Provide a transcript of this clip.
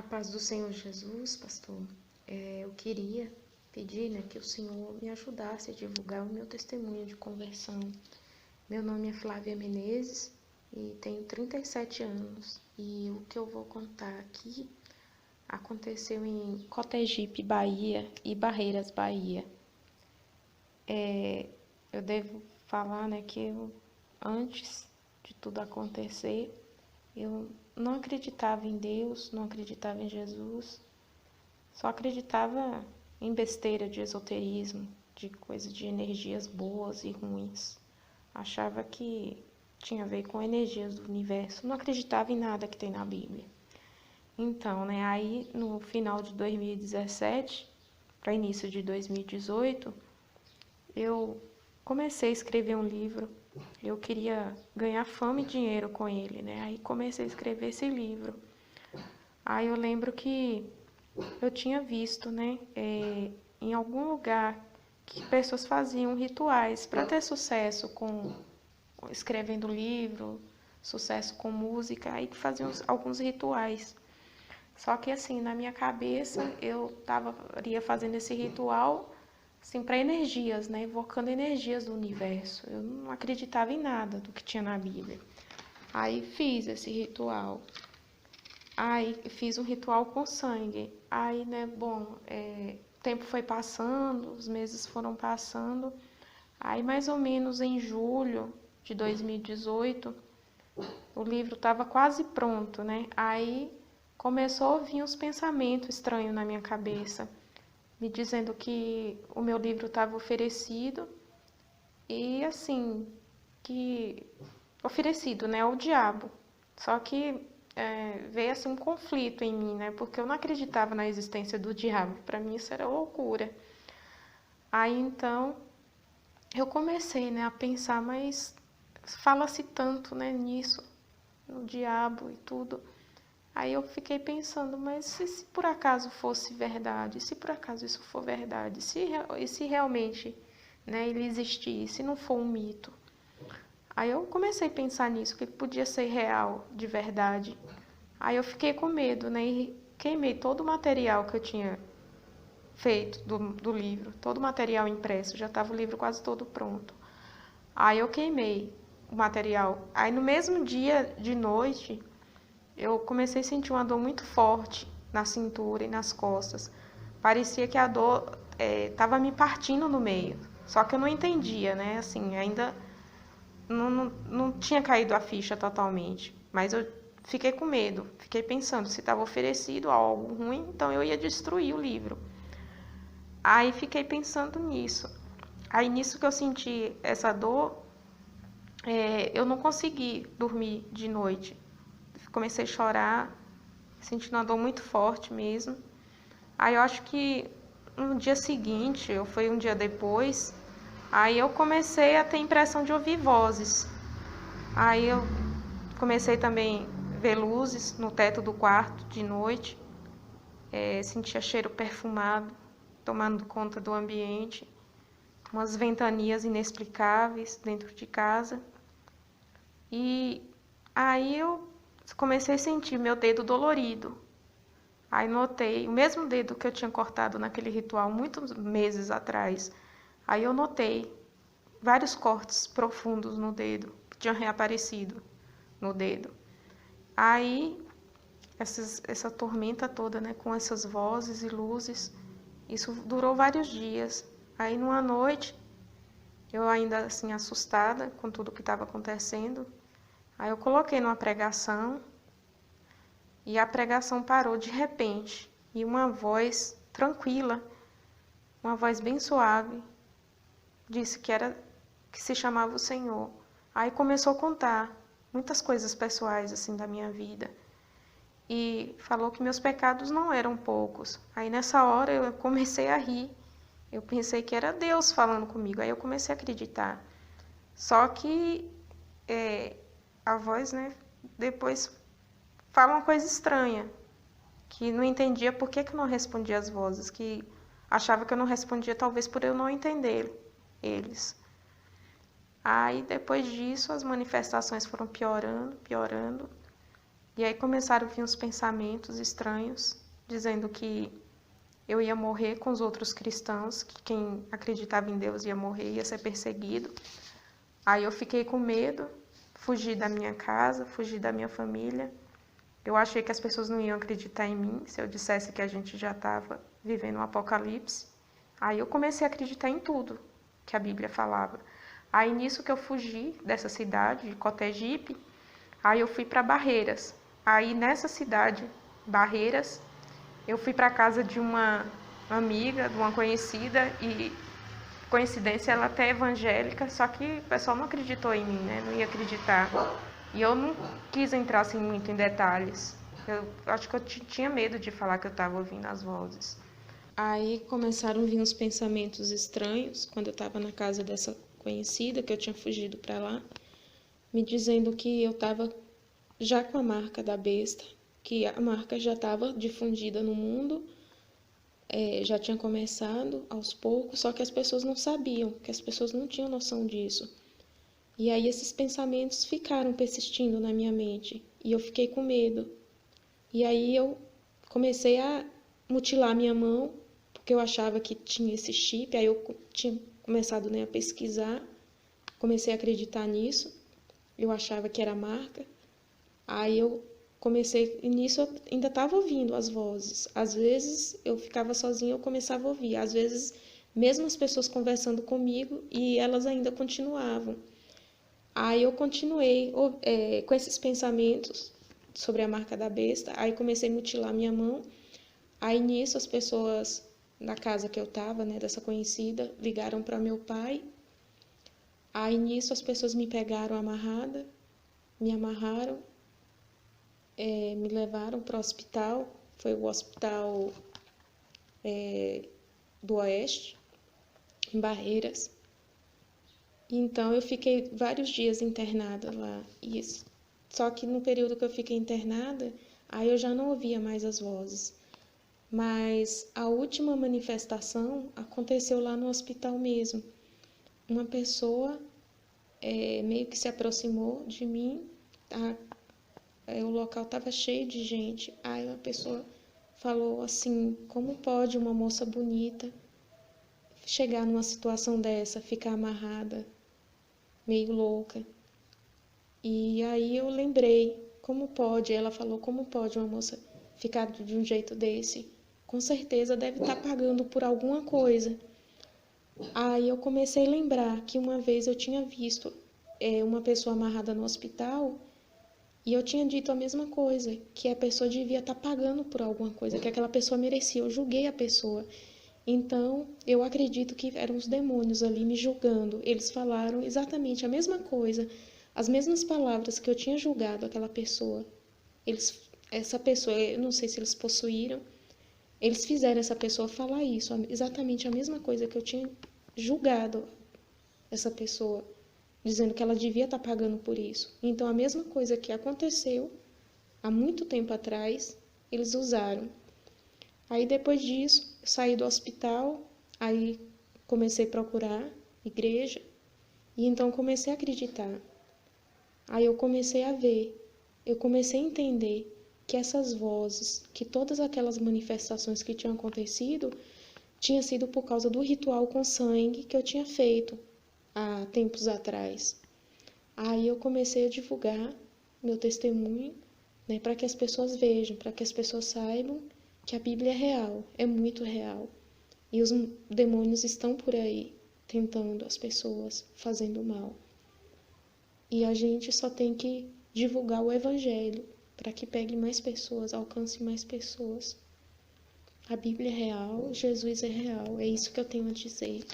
A paz do Senhor Jesus, pastor. Eu queria pedir, que o Senhor me ajudasse a divulgar o meu testemunho de conversão. Meu nome é Flávia Menezes e tenho 37 anos. E o que eu vou contar aqui aconteceu em Cotegipe, Bahia e Barreiras, Bahia. Eu devo falar, que antes de tudo acontecer, eu não acreditava em Deus, não acreditava em Jesus, só acreditava em besteira de esoterismo, de coisa de energias boas e ruins. Achava que tinha a ver com energias do universo, não acreditava em nada que tem na Bíblia. Então, aí no final de 2017, para início de 2018, eu comecei a escrever um livro. Eu queria ganhar fama e dinheiro com ele, Aí comecei a escrever esse livro. Aí eu lembro que eu tinha visto, em algum lugar que pessoas faziam rituais para ter sucesso com escrevendo livro, sucesso com música, aí que faziam alguns rituais. Só que assim, na minha cabeça, eu estaria fazendo esse ritual assim, para energias, evocando energias do universo. Eu não acreditava em nada do que tinha na Bíblia. Aí fiz esse ritual. Aí fiz um ritual com sangue. Aí, o tempo foi passando, os meses foram passando. Aí, mais ou menos em julho de 2018, o livro estava quase pronto, Aí começou a vir uns pensamentos estranhos na minha cabeça, me dizendo que o meu livro estava oferecido e assim, que oferecido, ao diabo. Só que veio assim um conflito em mim, porque eu não acreditava na existência do diabo. Para mim isso era loucura. Aí então eu comecei, a pensar, mas fala-se tanto, nisso, no diabo e tudo. Aí eu fiquei pensando, mas se por acaso fosse verdade, se por acaso isso for verdade, se realmente ele existir, se não for um mito. Aí eu comecei a pensar nisso, que podia ser real, de verdade. Aí eu fiquei com medo, e queimei todo o material que eu tinha feito do livro, todo o material impresso, já estava o livro quase todo pronto. Aí eu queimei o material. Aí no mesmo dia, de noite, eu comecei a sentir uma dor muito forte na cintura e nas costas. Parecia que a dor estava me partindo no meio. Só que eu não entendia, Assim, ainda não tinha caído a ficha totalmente. Mas eu fiquei com medo. Fiquei pensando, se estava oferecido algo ruim, então eu ia destruir o livro. Aí fiquei pensando nisso. Aí nisso que eu senti essa dor, eu não consegui dormir de noite. Comecei a chorar, sentindo uma dor muito forte mesmo. Aí eu acho que no dia seguinte, ou foi um dia depois, aí eu comecei a ter a impressão de ouvir vozes. Aí eu comecei também a ver luzes no teto do quarto de noite, sentia cheiro perfumado, tomando conta do ambiente, umas ventanias inexplicáveis dentro de casa. E aí eu comecei a sentir meu dedo dolorido. Aí notei, o mesmo dedo que eu tinha cortado naquele ritual muitos meses atrás. Aí eu notei vários cortes profundos no dedo, que tinham reaparecido no dedo. Aí, essa tormenta toda, com essas vozes e luzes, isso durou vários dias. Aí numa noite, eu ainda assim assustada com tudo que estava acontecendo, aí eu coloquei numa pregação, e a pregação parou de repente, e uma voz tranquila, uma voz bem suave, disse que se chamava o Senhor. Aí começou a contar muitas coisas pessoais assim da minha vida, e falou que meus pecados não eram poucos. Aí nessa hora eu comecei a rir, eu pensei que era Deus falando comigo, aí eu comecei a acreditar. Só que a voz, depois fala uma coisa estranha, que não entendia por que eu não respondia as vozes, que achava que eu não respondia talvez por eu não entender eles. Aí depois disso as manifestações foram piorando, piorando, E aí começaram a vir uns pensamentos estranhos, dizendo que eu ia morrer com os outros cristãos, que quem acreditava em Deus ia morrer, ia ser perseguido. Aí eu fiquei com medo, fugi da minha casa, fugi da minha família. Eu achei que as pessoas não iam acreditar em mim se eu dissesse que a gente já estava vivendo um apocalipse. Aí eu comecei a acreditar em tudo que a Bíblia falava. Aí nisso que eu fugi dessa cidade, de Cotegipe, aí eu fui para Barreiras. Aí nessa cidade, Barreiras, eu fui para casa de uma amiga, de uma conhecida, e coincidência, ela até é evangélica, só que o pessoal não acreditou em mim, né? Não ia acreditar. E eu não quis entrar assim muito em detalhes. Eu acho que eu tinha medo de falar que eu estava ouvindo as vozes. Aí começaram a vir uns pensamentos estranhos quando eu estava na casa dessa conhecida, que eu tinha fugido para lá, me dizendo que eu estava já com a marca da besta, que a marca já estava difundida no mundo, já tinha começado aos poucos, só que as pessoas não sabiam, que as pessoas não tinham noção disso. E aí esses pensamentos ficaram persistindo na minha mente, e eu fiquei com medo. E aí eu comecei a mutilar minha mão, porque eu achava que tinha esse chip, aí eu tinha começado, né, a pesquisar, comecei a acreditar nisso, eu achava que era marca. Aí eu comecei, e nisso eu ainda estava ouvindo as vozes. Às vezes eu ficava sozinha, eu começava a ouvir. Às vezes, mesmo as pessoas conversando comigo, e elas ainda continuavam. Aí eu continuei com esses pensamentos sobre a marca da besta. Aí comecei a mutilar minha mão. Aí nisso as pessoas da casa que eu estava, né, dessa conhecida, ligaram para meu pai. Aí nisso as pessoas me pegaram amarrada, me amarraram, me levaram para o hospital. Foi o hospital do Oeste, em Barreiras. Então eu fiquei vários dias internada lá. Só que no período que eu fiquei internada, aí eu já não ouvia mais as vozes. Mas a última manifestação aconteceu lá no hospital mesmo. Uma pessoa meio que se aproximou de mim, o local estava cheio de gente. Aí uma pessoa falou assim: como pode uma moça bonita chegar numa situação dessa, ficar amarrada, meio louca? E aí eu lembrei, como pode? Ela falou: como pode uma moça ficar de um jeito desse? Com certeza deve estar pagando por alguma coisa. Aí eu comecei a lembrar que uma vez eu tinha visto uma pessoa amarrada no hospital, e eu tinha dito a mesma coisa, que a pessoa devia estar pagando por alguma coisa, que aquela pessoa merecia. Eu julguei a pessoa. Então, eu acredito que eram os demônios ali me julgando. Eles falaram exatamente a mesma coisa, as mesmas palavras que eu tinha julgado aquela pessoa. Essa pessoa, eu não sei se eles possuíram, eles fizeram essa pessoa falar isso, exatamente a mesma coisa que eu tinha julgado essa pessoa, dizendo que ela devia estar pagando por isso. Então, a mesma coisa que aconteceu há muito tempo atrás, eles usaram. Aí, depois disso, eu saí do hospital, aí comecei a procurar igreja, e então comecei a acreditar. Aí eu comecei a ver, eu comecei a entender que essas vozes, que todas aquelas manifestações que tinham acontecido, tinha sido por causa do ritual com sangue que eu tinha feito há tempos atrás. Aí eu comecei a divulgar meu testemunho, né, para que as pessoas vejam, para que as pessoas saibam que a Bíblia é real, é muito real. E os demônios estão por aí, tentando as pessoas, fazendo mal. E a gente só tem que divulgar o Evangelho, para que pegue mais pessoas, alcance mais pessoas. A Bíblia é real, Jesus é real, é isso que eu tenho a dizer.